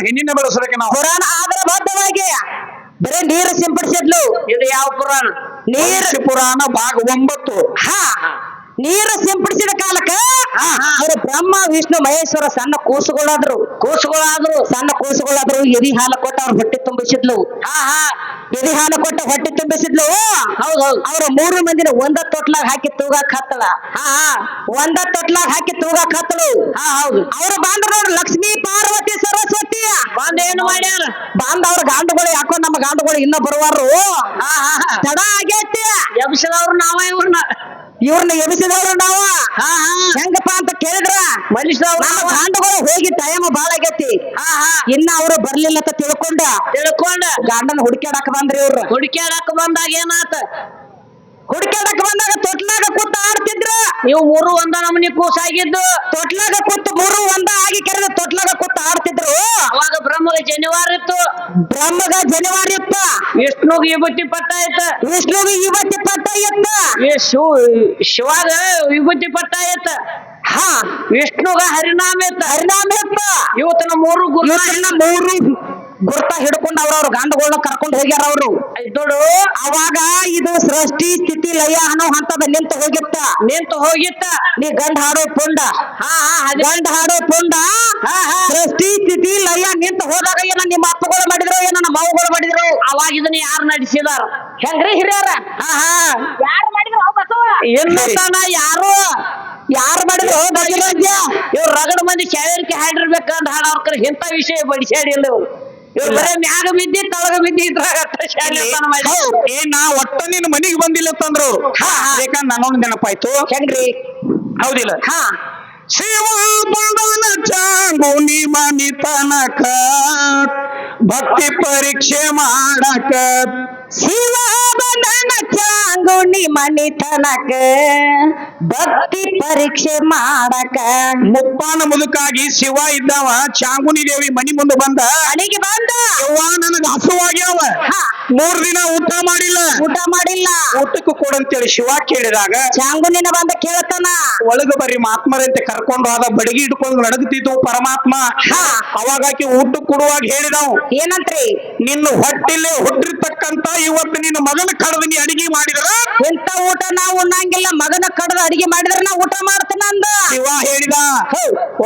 ಹೆಣ್ಣಿನ ಬೆಳೆಸಲಿಕ್ಕೆ ನಾವು ಪುರಾಣ ಆದ್ರ ಬದ್ಧವಾಗಿ ಬರೇ ನೀರು ಸಿಂಪಡಿಸಿದ್ಲು. ಇದು ಯಾವ ಪುರಾಣ? ನೀರು ಪುರಾಣ ಭಾಗ 9. ಹಾ ನೀರು ಸಿಂಪಡಿಸಿದ ಕಾಲಕ್ಕ ಅವರು ಬ್ರಹ್ಮ ವಿಷ್ಣು ಮಹೇಶ್ವರ ಸಣ್ಣ ಕೂಸುಗಳಾದ್ರು ಸಣ್ಣ ಕೂಸುಗಳಾದ್ರು ಎದಿ ಹಾಲು ಕೊಟ್ಟ ಅವ್ರ ಹೊಟ್ಟೆ ತುಂಬಿಸಿದ್ಲು. ಎದಿ ಹಾಲು ಕೊಟ್ಟ ಹೊಟ್ಟೆ ತುಂಬಿಸಿದ್ಲು. ಹೌದೌದು. ಅವ್ರ 3 ಮಂದಿನ ಒಂದ ತೊಟ್ಲಾಗ ಹಾಕಿ ತೂಗಾಕ್ ಹತ್ತಳ. ಒಂದ ತೊಟ್ಲಾಗ ಹಾಕಿ ತೂಗಾಕ್ ಹತ್ತಳು. ಹೌದು. ಅವ್ರ ಬಾಂಧ ನೋಡ್ರಿ ಲಕ್ಷ್ಮೀ ಪಾರ್ವತಿ ಸರಸ್ವತಿ ಬಾಂಧ ಏನು ಮಾಡ್ಯಾರ? ಬಾಂಧ ಅವ್ರ ಗಾಂಡುಗಳು ಯಾಕೋ ನಮ್ಮ ಗಾಂಡುಗಳು ಇನ್ನ ಬರುವಾರು ತಡ ಆಗೈತಿ. ಎಬ್ಸಿದವ್ರು ನಾವ ಇವ್ರನ್ನ ಎಬ್ಸಿದವ್ರು ನಾವ. ಹೆಂಗಪ್ಪ ಅಂತ ಕೇಳಿದ್ರ ಮನುಷ್ಯದವ್ರು ಗಾಂಡುಗಳು ಹೋಗಿ ಟೈಮ್ ಬಾಳ ಆಗೈತಿ. ಇನ್ನ ಅವ್ರು ಬರ್ಲಿಲ್ಲ ಅಂತ ತಿಳ್ಕೊಂಡ ಗಾಂಡನ ಹುಡುಕ್ಯಾಡಕ್ ಬಂದ್ರಿ. ಇವ್ರು ಹುಡುಕ್ಯಾಡಕ್ ಬಂದಾಗ ಏನಾತ? ಹುಡುಕ್ಯಾಡಕ್ ಬಂದಾಗ ತೊಟ್ಲಾಗ ಕೂತ ಆಡ್ತಿದ್ರ. ನೀವು 3 ಒಂದ ನಮನಿ ಕೂಸಾಗಿದ್ದು. ತೊಟ್ಲಾಗ ಕೂತ್ 3 ಒಂದ ಆಗಿ ಕರೆದ ತೊಟ್ಲಾಗ ಕೂತ ಆಡ್ತಿದ್ರು. ಅವಾಗ ಬ್ರಹ್ಮಗ ಜನಿವಾರ ಇತ್ತು. ಬ್ರಹ್ಮಗ ಜನಿವಾರ ಇತ್ತ. ವಿಷ್ಣುಗ ವಿಭೂತಿ ಪಟ್ಟ ಇತ್ತ. ವಿಷ್ಣುಗ ವಿಭೂತಿ ಪಟ್ಟ ಇತ್ತ. ಶಿವಾಗ ವಿಭೂತಿ ಪಟ್ಟ ಇತ್ತ. ವಿಷ್ಣುಗ ಹರಿನಾಮ ಇತ್ತ. ಇವತ್ತನ 3 ಗುರ್ತ ಹಿಡ್ಕೊಂಡು ಅವ್ರವ್ರ ಗಾಂಡುಗಳನ್ನ ಕರ್ಕೊಂಡು ಹೋಗ್ಯಾರ. ಅವರು ನೋಡು ಅವಾಗ ಇದು ಸೃಷ್ಟಿ ಸ್ಥಿತಿ ಲಯ ಅನ್ನೋ ಹಂತದ ನಿಂತು ಹೋಗಿತ್ತ. ನೀ ಗಂಡ ಹಾಡೋ ಪುಂಡ. ಗಂಡ ಹಾಡೋ ಪುಂಡ ಸೃಷ್ಟಿ ಸ್ಥಿತಿ ಲಯ ನಿಂತು ಹೋದಾಗ ಏನ ನಿಮ್ಮ ಅಪ್ಪಗಳು ಮಾಡಿದ್ರು ಏನ ನಮ್ಮ ಮಾವುಗಳು ಮಾಡಿದ್ರು. ಅವಾಗ ಇದನ್ನ ಯಾರು ನಡೆಸಿದಾರ? ಹೆಂಗ್ರಿ ಹಿರಿಯರ? ಯಾರು ಮಾಡಿದ್ರು? ಎನ್ನುತ್ತಾನ ಯಾರು ಮಾಡಿದ್ರು? ಇವ್ರು ರಗಡ ಮಂದಿ ಶಾವೇರಿಕೆ ಹಾಡಿರ್ಬೇಕಂತ ಹಾಡೋರ್ಕರ ಇಂಥ ವಿಷಯ ಬಡಿಸಾಡಿಲ್ಲ. ಇವ್ರು ಬರೇ ಮ್ಯಾಗ ಬಿದ್ದಿ ತಳಗ ಬಿದ್ದಿ ಇದ್ರಾಗ ನಾ ಒಟ್ಟ ನಿನ್ ಮನಿಗ್ ಬಂದಿಲ್ಲ ತಂದ್ರು. ಯಾಕಂದ್ರೆ ನಾನೊಂದು ನೆನಪಾಯ್ತು. ಹೆಂಗ್ರಿ? ಹೌದಿಲ್ಲ? ಶಿವ ಬಂದನ ಚಾಂಗುನಿ ಮನಿ ತನಕ ಭಕ್ತಿ ಪರೀಕ್ಷೆ ಮಾಡಕ. ಶಿವ ಬಂದನ ಚಾಂಗುನಿ ಮನಿ ತನಕ ಭಕ್ತಿ ಪರೀಕ್ಷೆ ಮಾಡಕ. ಮುಪ್ಪಾನ ಮುದುಕಾಗಿ ಶಿವ ಇದ್ದವ ಚಾಂಗುನಿ ದೇವಿ ಮನಿ ಮುಂದೆ ಬಂದ. ಮನಿಗೆ ಬಂದ. ಯವ್ವ ನನಗ ಹಸುವಾಗ್ಯಾವ, 3 ದಿನ ಊಟ ಮಾಡಿಲ್ಲ. ಊಟಕ್ಕೆ ಕೊಡಂತೇಳಿ ಶಿವ ಕೇಳಿದಾಗ ಚಾಂಗುನಿನ ಬಂದ ಕೇಳ್ತಾನ. ಒಳಗ ಬರ್ರಿ ಮಾತ್ಮರಂತೆ ಕರ್ಕೊಂಡು ಹೋದ. ಬಡಗಿ ಹಿಡ್ಕೊಂಡು ನಡಗತಿದ್ವು ಪರಮಾತ್ಮ. ಅವಾಗ ಆಕಿ ಊಟ ಕೊಡುವಾಗ ಹೇಳಿದವು ಏನಂತ್ರಿ? ನಿನ್ನ ಹೊಟ್ಟಿಲೆ ಹುಟ್ಟಿರ್ತಕ್ಕಂತ ಇವತ್ತು ನಿನ್ನ ಮಗನ ಕಡದ ನೀ ಅಡಿಗೆ ಮಾಡಿದ್ರ ಇಂತ ಊಟ ನಾವು ಉಣ್ಣಂಗಿಲ್ಲ. ಮಗನ ಕಡದ ಅಡಿಗೆ ಮಾಡಿದ್ರ ನಾ ಊಟ ಮಾಡ್ತಾನ ಅಂದ. ಶಿವ ಹೇಳಿದ.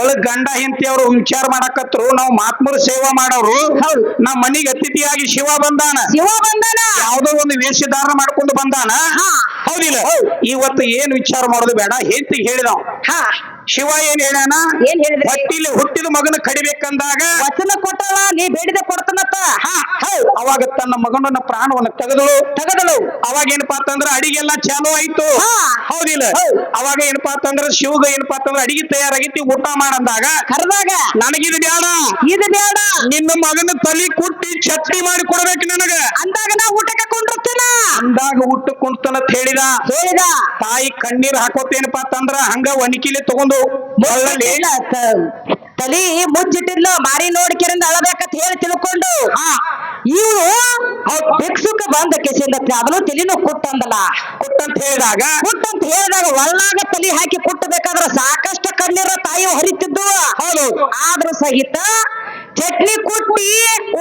ಒಳಗ್ ಗಂಡ ಹೆಂಡತಿ ಅವರು ವಿಚಾರ ಮಾಡಕತ್ರು. ನಾವು ಮಾತ್ಮರು ಸೇವಾ ಮಾಡೋರು. ನಮ್ಮ ಮನಿಗೆ ಅತಿಥಿಯಾಗಿ ಶಿವ ಬಂದಾನ. ಯಾವ್ದೋ ಒಂದು ವೇಷಧಾರಣ ಮಾಡ್ಕೊಂಡು ಬಂದಾನ. ಹೌದಿಲ್ಲ? ಇವತ್ತು ಏನ್ ವಿಚಾರ ಮಾಡೋದು ಬೇಡ. ಹೆಂಡತಿಗೆ ಹೇಳಿದವ. ಶಿವ ಏನ್ ಹೇಳ್ಯಾನ? ಹೊಟ್ಟಿಲಿ ಹುಟ್ಟಿದ ಮಗನ ಕಡಿಬೇಕಂದಾಗ ವಚನ ಕೊಟ್ಟಳ, ನೀ ಬೇಡಿದ ಕೊಡ್ತಾನತ್ತ. ಅವಾಗ ತನ್ನ ಮಗನನ್ನ ಪ್ರಾಣವನ್ನ ತೆಗೆದಳು. ಅವಾಗ ಏನಪ್ಪಾ ಅಂತಂದ್ರ ಅಡಿಗೆಲ್ಲ ಚಾಲು ಆಯ್ತು. ಹೌದಿಲ್ಲ? ಅವಾಗ ಏನಪ್ಪಾ ಅಂತಂದ್ರ ಶಿವಗ ಏನಪ್ಪಾ ಅಂತಂದ್ರ ಅಡಿಗೆ ತಯಾರಾಗೈತಿ, ಊಟ ಮಾಡಂದಾಗ ಕರೆದಾಗ ನನಗಿದು ಬೇಡ, ಇದು ಬೇಡ, ನಿನ್ನ ಮಗನ ತಲಿ ಕುಟ್ಟಿ ಚಟ್ನಿ ಮಾಡಿ ಕೊಡ್ಬೇಕು ನನಗ ಅಂದಾಗ ನಾ ಊಟಕ್ಕೆ ಕೊಂಡಿರ್ತೇನ. ಅಂದಾಗ ಊಟ ಕುಂತಾನ ಹೇಳಿದ. ತಾಯಿ ಕಣ್ಣೀರ್ ಹಾಕೋತೇನಪ್ಪಾ ಅಂತಂದ್ರ ಹಂಗ ಒಣಕಿಲೆ ತಗೊಂಡು ತಲಿ ಮುಚ್ಚಿಟ್ಟಿದ್ಲು. ಮಾರಿ ನೋಡ್ಕೆರಿಂದ ಅಳಬೇಕಂತ ಹೇಳಿ ತಿಳ್ಕೊಂಡು ಇವು ಭಿಕ್ಷುಕ ಬಂದ ಕೆಸಿಂದ ಅದನ್ನು ತಲಿನೂ ಕುಟ್ಟಂದಲ್ಲ. ಕುಟ್ಟಂತ ಹೇಳಿದಾಗ ಒಳ್ಳಾಗ ತಲಿ ಹಾಕಿ ಕುಟ್ಟಬೇಕಾದ್ರ ಸಾಕಷ್ಟು ಕಣ್ಣೀರ ತಾಯಿ ಹರಿತಿದ್ದು. ಹೌದು. ಆದ್ರೂ ಸಹಿತ ಚಟ್ನಿ ಕುಟ್ಟಿ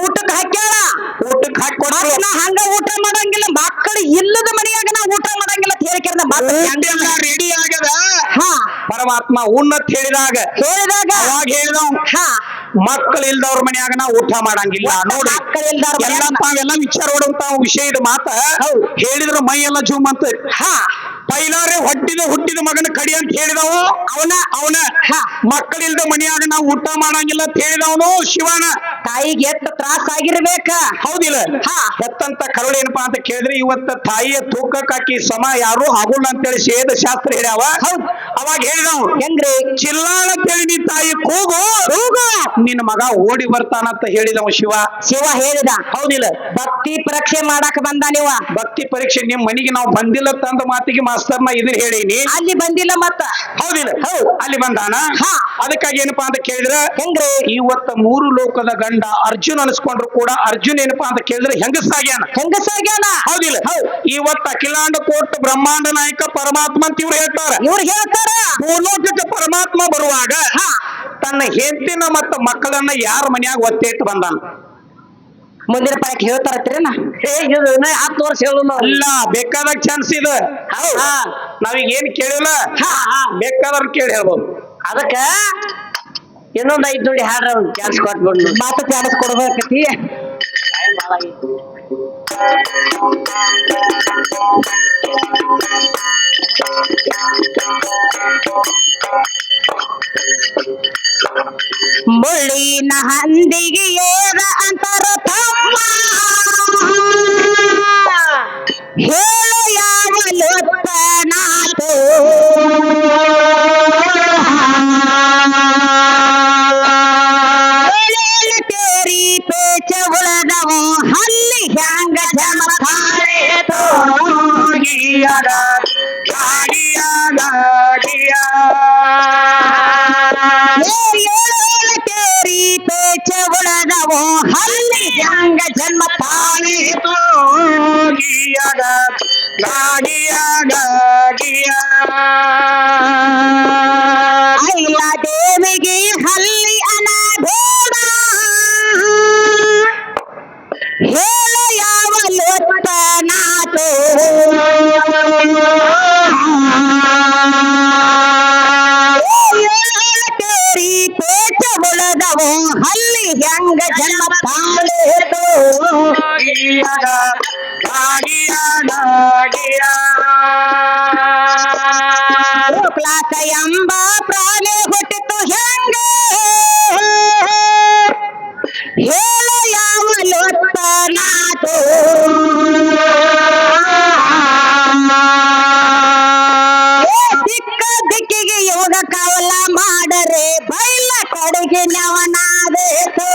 ಊಟಕ್ಕೆ ಹಾಕ್ಯಾಳ. ಊಟಕ್ಕೆ ಹಾಕಿ ನಾ ಹಂಗ ಊಟ ಮಾಡಂಗಿಲ್ಲ, ಮಕ್ಕಳು ಇಲ್ಲದ ಮನೆಯಾಗ ನಾ ಊಟ ಮಾಡಂಗಿಲ್ಲ ಅಂತ ಹೇಳಿಕೆಲ್ಲ ರೆಡಿ ಆಗದ. ಪರಮಾತ್ಮ ಉಣ್ಣತ್ ಹೇಳಿದಾಗ ಅವಾಗ ಹೇಳಿದವ್ ಮಕ್ಕಳು ಇಲ್ದವ್ರ ಮನ್ಯಾಗ ನಾ ಊಟ ಮಾಡಂಗಿಲ್ಲ. ನೋಡಿ ಎಲ್ಲ ವಿಚಾರ ಹೊಡುವಂತ ವಿಷಯದ ಮಾತ ಹೇಳಿದ್ರ ಮೈ ಎಲ್ಲ ಜೂಮ್ ಅಂತ. ಪೈಲಾರೆ ಹುಟ್ಟಿದ ಮಗನ ಕಡಿ ಅಂತ ಹೇಳಿದವು ಅವನ ಮಕ್ಕಳಿಲ್ದ ಮನ್ಯಾಗ ನಾವು ಊಟ ಮಾಡಂಗಿಲ್ಲ ಅಂತ ಹೇಳಿದವನು ಶಿವನ. ತಾಯಿಗೆ ಎಷ್ಟು ತ್ರಾಸ ಆಗಿರ್ಬೇಕ. ಹೌದಿಲ್ಲ? ಹೆತ್ತಂತ ಕರುಳು ಏನಪ್ಪಾ ಅಂತ ಕೇಳಿದ್ರೆ ಇವತ್ತ ತಾಯಿಯ ತೂಕಕ್ಕಾಕಿ ಸಮ ಯಾರು ಆಗುಲ್ಲ ಅಂತೇಳಿ ಸೇದ ಶಾಸ್ತ್ರ ಹೇಳ್ಯಾವ. ಅವಾಗ ಹೇಳಿದವ್ ಹೆಂಗ್ರಿ? ಚಿಲ್ಲಾಳ ಅಂತೇಳಿ ನೀ ತಾಯಿ ಕೂಗು ನಿನ್ನ ಮಗ ಓಡಿ ಬರ್ತಾನಂತ ಹೇಳಿದವ ಶಿವ ಹೇಳಿದ. ಹೌದಿಲ್ಲ? ಭಕ್ತಿ ಪರೀಕ್ಷೆ ಮಾಡಾಕ ಬಂದ ನೀವ. ಭಕ್ತಿ ಪರೀಕ್ಷೆ ನಿಮ್ ಮನಿಗೆ ನಾವು ಬಂದಿಲ್ಲ ತಂದ ಮಾತಿಗೆ ಮಾಸ್ತರ್ನ ಇದನ್ನ ಹೇಳೀನಿ. ಅಲ್ಲಿ ಬಂದಿಲ್ಲ ಮತ್ತ. ಹೌದಿಲ್ಲ? ಅಲ್ಲಿ ಬಂದಾನ. ಅದಕ್ಕಾಗಿ ಏನಪ್ಪಾ ಅಂತ ಕೇಳಿದ್ರ ಹೆಂಗ್ರಿ? ಇವತ್ತ 3 ಲೋಕದ ಗಂಡ ಅರ್ಜುನ್ ಅನ್ಸ್ಕೊಂಡ್ರು ಕೂಡ ಅರ್ಜುನ್ ಏನಪ್ಪಾ ಅಂತ ಕೇಳಿದ್ರೆ ಹೆಂಗಸಾಗ್ಯಾನ. ಹೌದಿಲ್ಲ? ಇವತ್ತು ಅಖಿಲಾಂಡ ಕೋಟ್ ಬ್ರಹ್ಮಾಂಡ ನಾಯಕ ಪರಮಾತ್ಮ ಅಂತ ಇವ್ರು ಹೇಳ್ತಾರ. ಭೂಲೋಕಕ್ಕೆ ಪರಮಾತ್ಮ ಬರುವಾಗ ತನ್ನ ಹೆಂಡತಿನ ಮತ್ತು ಮಕ್ಕಳನ್ನ ಯಾರ ಮನ್ಯಾಗ ಒತ್ತಿಟ್ಟು ಬಂದಾನ? ಮುಂದಿನ ಪಾಠ ಹೇಳ್ತಾರತ್ರೇನ? ಹೇಗಿದು 10 ವರ್ಷ ಹೇಳುಲ್ಲ. ಅಲ್ಲ, ಬೇಕಾದಾಗ ಚಾನ್ಸ್ ಇದೆ. ನಾವೀಗ ಏನ್ ಕೇಳಿಲ್ಲ, ಬೇಕಾದ್ರೆ ಕೇಳಿ ಹೇಳ್ಬೋದು. ಅದಕ್ಕ ಇನ್ನೊಂದ್ 5 ನುಡಿ ಹಾಡ್ರ ಒಂದ್ ಚಾನ್ಸ್ ಕೊಟ್ಬಿಡ್ಲಿ. ಮಾತು ಚಾನ್ಸ್ ಕೊಡ್ಬೇಕತಿ. ಮುಳ್ಳಿನ ಹಂದಿಗೆ ಏರ ಅಂತರ ತಮ್ಮ, ಹೇಳು ಯಾವ ಲೋಪನಾತು. ತೇರಿ ಪೇಚ ಉಳದವು ಹಲ್ಲಿ ಹ್ಯಾಂಗ ಜಮತಾರೇತೋ. ತೇರಿ ಪೇಚ ಉಳದವು ಹಲ್ಲಿ ಹ್ಯಾಂಗ ಜನ್ಮ ತಾನೇತೋ. ಐಲ ದೇವಿಗೆ ಹಲ್ಲಿ ಅನಬೇಡ, ಹೇಳು ಯಾವ ಲೋಪನಾತು. ತೇರಿ ಪೇಚ ಉಳದವು ಹಲ್ಲಿ ಹೆಂಗ ಜನ್ಮ ತಾಳೇತು. ಕ್ಲಾಸ ಎಂಬ ಪ್ರಾಣಿ ಹುಟ್ಟಿತು ಹೆಂಗ, ಹೇಳು ಯಾವ ಲೋಪನಾತು. ದಿಕ್ಕ ದಿಕ್ಕಿಗೆ ಯೋಗ ಕವಲ ಮಾಡರೆ ಬೈಲ ಕಡೆಗೆ ನವನಾದೇತು.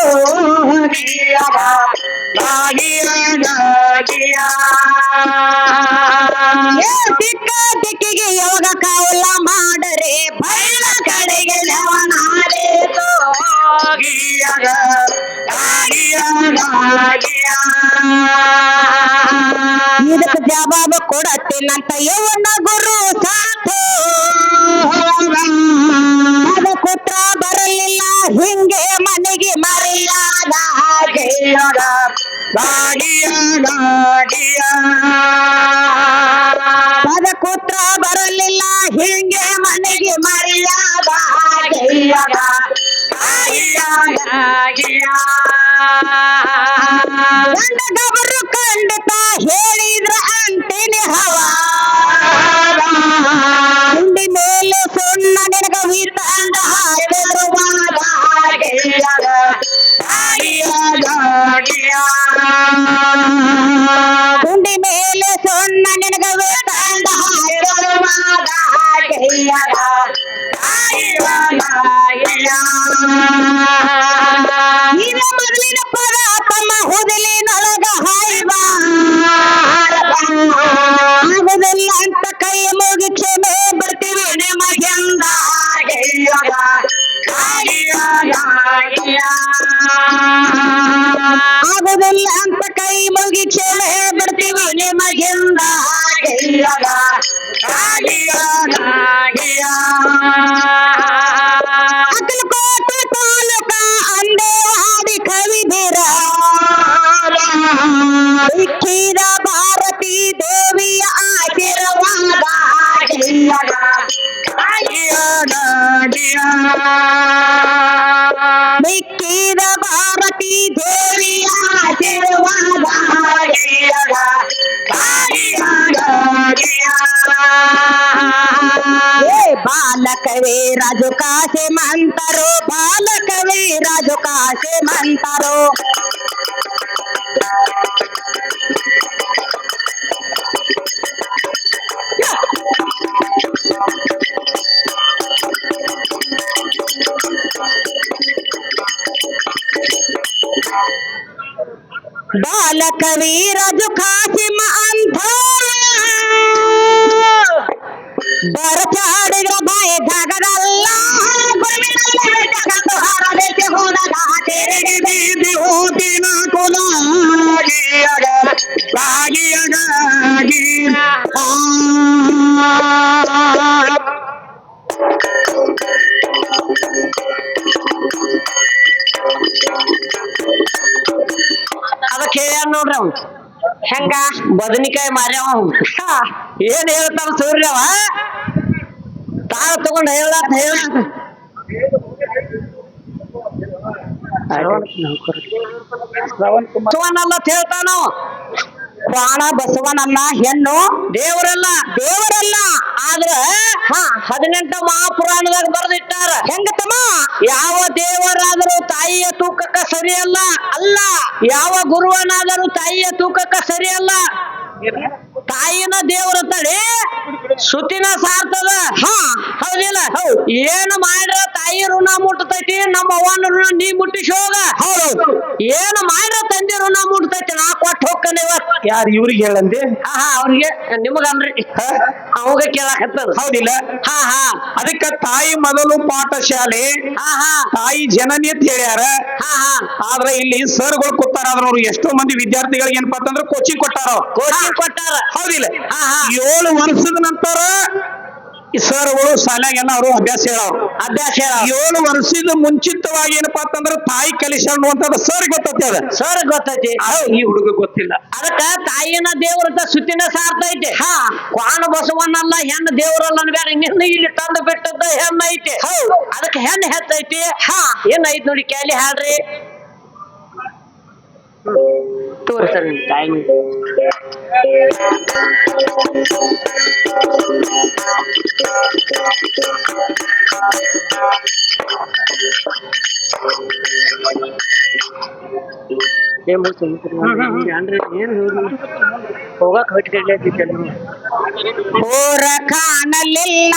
ದಿಕ್ಕ ದಿಕ್ಕಿಗೆ ಯೋಗ ಕವಲ ಮಾಡರೆ ಬೈಲ ಕಡೆಗೆ ನವನಾದೇತು. ಇದಕ್ಕೆ ಜವಾಬ ಕೊಡತ್ತೇನಂತ ಯವನ ಗುರು ಸಾಥು. ಅದ ಕುತ್ರ ಬರಲಿಲ್ಲ ಹಿಂಗೆ ಮನೆಗೆ ಮರೆಯಾದ ಹಾಗೆ. ಅದ ಕುತ್ರ ಬರಲಿಲ್ಲ ಹಿಂಗೆ ಮನೆಗೆ ಮರೆಯಾದ ಹಾಗೆ. ಗಂಡ ಗಬರು ಖಂಡಿತ ಹೇಳಿದ್ರ ಅಂತೀನಿ ಹವ. ಗುಂಡಿ ಮೇಲೆ ಸುಣ್ಣ ನಿನಗ ವಿತಂದ ಹಾಕಿದ್ರು ವಾದ ಹಾಗೆ. ಗುಂಡಿ ಮೇಲೆ ಸುಣ್ಣ ನಿನಗ ವಿತಂದ ಹಾಕಿದ್ರು ವಾದ ಹಾಗೆ. ಮೊದಲಿನ ಪದ ತಮ್ಮ ಹುದಲಿನೊಳಗ ಹಾಯ್ಬ ಆಗುದಿಲ್ಲ ಅಂತ ಕೈ ಮುಗಿ ಕ್ಷಮೆ ಬರ್ತೀವಿ ನಿಮಗೆಂದ ಹಾಗೆ. ಆಗುದಿಲ್ಲ ಅಂತ ಕೈ ಮುಗಿ ಕ್ಷಮೆ ಬರ್ತೀವಿ ನಿಮಗೆಂದ ಹಾಗೆ. ಅಕ್ಕಲಕೋಟೆ ತಾಲೂಕ ಅಂದೇವಾಡಿ ಕವಿದಿರ ಇಕ್ಕಿದ ಭಾರತೀ ದೇವಿಯ ಆಶೀರ್ವಾದ. ಮಿಕ್ಕಿದ ಭಾರತೀ ದೇವಿಯ ಆಶೀರ್ವಾದ. ಬಾಲಕವೇ ರಾಜು ಕಾಸೆ ಮಂತರೋ, ಬಾಲಕವೇ ರಾಜು ಕಾಸೆ ಮಂತರೋ. ಬಾಲಕವೇ ರಾಜು ಕಾಸಿಮ ಅಂತ ಬರಚಾಡಿದ್ರ ಬಾಯಿ ಜಾಗದಲ್ಲ. ಜಗತ್ತು ಹರದೇಶಿ ಹೋದಾಗ ತೆರೆಗೆ ಬೀದಿ ಹೋದಿನ ಕುಲಾಗಿ ನೋಡ್ರಿ ಅವ್ನು ಹೆಂಗ ಬದನಿಕಾಯಿ ಮಾರ್ಯಾವ ಅವ್ನು. ಏನ್ ಹೇಳ್ತಾನ ಸೂರ್ಯವ ತಾಳ ತಗೊಂಡ್ ಹೇಳತ್ ಬಸವನಲ್ಲ ಹೇಳ್ತಾನು ಕ್ವಾಣ ಬಸವನನ್ನ ಹೆಣ್ಣು ದೇವರಲ್ಲ ಆದ್ರ 18 ಮಹಾಪುರಾಣದಾಗ ಬರೆದಿಟ್ಟಾರ ಹೆಂಗತಮ್ಮ ಯಾವ ದೇವರಾದರೂ ತಾಯಿಯ ತೂಕಕ್ಕ ಸರಿಯಲ್ಲ ಯಾವ ಗುರುವನಾದರೂ ತಾಯಿಯ ತೂಕಕ್ಕ ಸರಿಯಲ್ಲ ತಾಯಿನ ದೇವರ ತಳಿ ಸುತ್ತಿನ ಸಾರ್ತದ ಹೌದಿಲ್ಲ ಏನು ಮಾಡ್ರ ತಾಯಿ ಋಣ ಮುಟ್ಟತೈತಿ ನಮ್ಮ ಅವ್ವನ ಋಣ ನೀ ಮುಟ್ಟಿಸಿ ಹೋಗ ಏನು ಮಾಡ್ರ ತಂದೆ ಋಣ ಮುಟ್ಟತೈತಿ ನಾ ಕೊಟ್ಟು ಹೋಗ್ತಾನೆ ಯಾರು ಇವ್ರಿಗೆ ಹೇಳಂದೆ ಅವ್ರಿಗೆ ನಿಮಗನ್ರಿ ಅವಾಗ ಕೇಳಾಕತ್ತದ ಹೌದಿಲ್ಲ ಅದಕ್ಕ ತಾಯಿ ಮೊದಲು ಪಾಠಶಾಲೆ ತಾಯಿ ಜನನಿ ಅಂತ ಹೇಳ್ಯಾರ ಆದ್ರೆ ಇಲ್ಲಿ ಸರ್ಗಳು ಕೂತಾರ ಅವ್ರು ಎಷ್ಟೋ ಮಂದಿ ವಿದ್ಯಾರ್ಥಿಗಳಿಗೆ ಏನಪ್ಪಾ ಅಂತಂದ್ರೆ ಕೋಚಿಂಗ್ ಕೊಟ್ಟಾರ ಹೌದಿಲ್ಲ 7 ವರ್ಷದ ನಂತರ ಈ ಸರ್ಗಳು ಶಾಲ್ಯಾಗೆಲ್ಲ ಅವರು ಅಭ್ಯಾಸ ಹೇಳ 7 ವರ್ಷದ ಮುಂಚಿತವಾಗಿ ಏನಪ್ಪಾ ಅಂತಂದ್ರ ತಾಯಿ ಕಲಿಸ ಸರ್ ಗೊತ್ತೈತಿ ಈ ಹುಡುಗ ಗೊತ್ತಿಲ್ಲ ಅದಕ್ಕ ತಾಯಿನ ದೇವ್ರ ಸುತ್ತಿನ ಸಾರ್ತೈತೆ ಕ್ವಾಣ ಬಸವನಲ್ಲ ಹೆಣ್ಣು ದೇವರಲ್ಲ ಬೇಡ ನಿನ್ನ ಇಲ್ಲಿ ತಂದು ಬಿಟ್ಟದ್ದ ಹೆಣ್ಣು ಐತೆ ಅದಕ್ಕೆ ಹೆಣ್ಣು ಹೆಚ್ಚೈತಿ ಏನೈತಿ ನೋಡಿ ಕ್ಯಾಲಿ ಹಾಡ್ರಿ ತೋರಿಸ್ತಾರೆ ಟೈಮ್ ಹೋಗಕ್ ಹೊಟ್ಟಿಗೆ ಹೋರ ಕಾಣಲಿಲ್ಲ